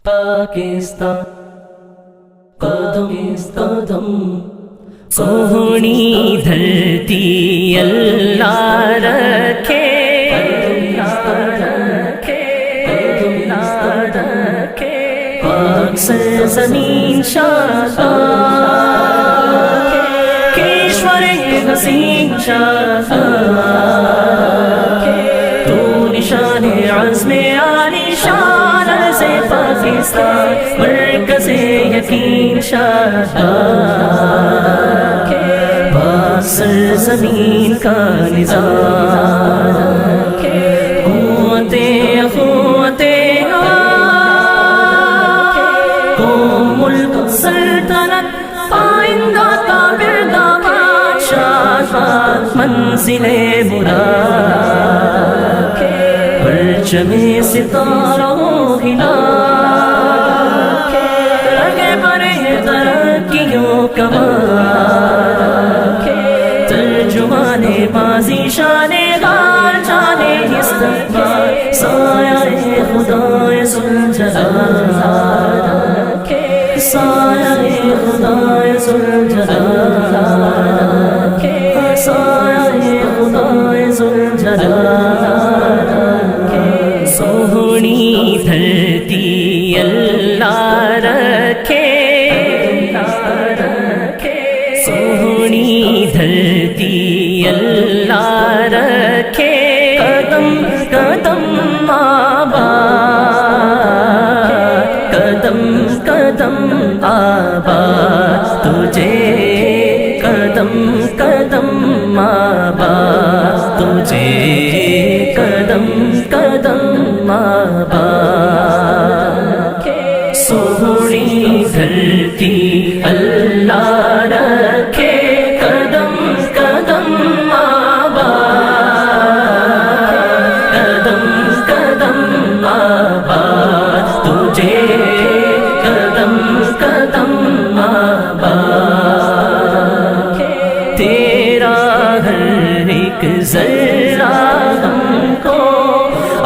پاکستان قدم قدم سوہنی دھرتی اللہ رکھے، پاک سرزمین شاداب، کشور حسین شاداب، تو نشان عزم عالی شان سے پاکستان، مرکز یقین شاداب، پاک سرزمین کا نظام، ملک سلطنت آئندہ کا بردہ بادشاہ، منزل مراد پرچم ستاروں ہلا، رگے برے ترقیوں کا ترجمان ماضی شان غار جانے استقبال، سایہ خدائے ذوالجلال، سایہ خدائے ذوالجلال، سایہ خدائے ذوالجلال، سوہنی دھرتی اللہ رکھے، سوہنی دھرتی اللہ رکھے، قدم قدم آباد، قدم قدم آباد تجھے، قدم قدم آباد تجھے، قدم قدم آباد، سوہنی دھرتی اللہ رکھے، قدم قدم آباد، قدم قدم آباد تجھے، قدم قدم آباد، تیرا ہر ایک ذرہ ہم کو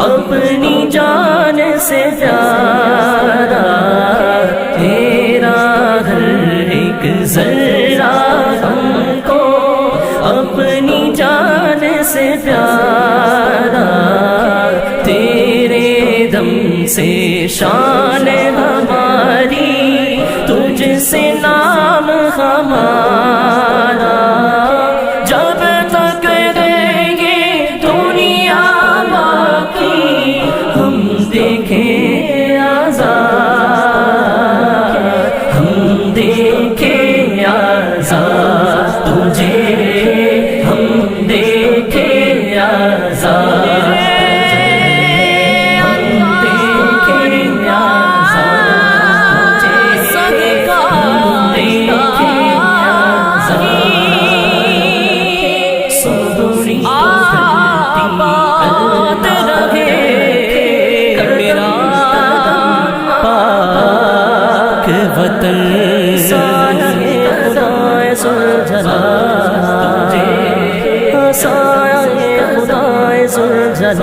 اپنی جان سے پیارا، تیرا ہر ایک ذرہ ہم کو اپنی جان سے پیارا، تیرے دم سے شان ہماری، تجھ سے نام ہمارا، جب تک رہیں گے دنیا باقی، ہم دیکھیں آزاد، ہم دیکھیں آزاد تجھے، ہم دیکھیں آزاد، آباد رہے میرا پاک وطن، سایہ خدائے ذوالجلال، سایہ خدائے ذوالجلال۔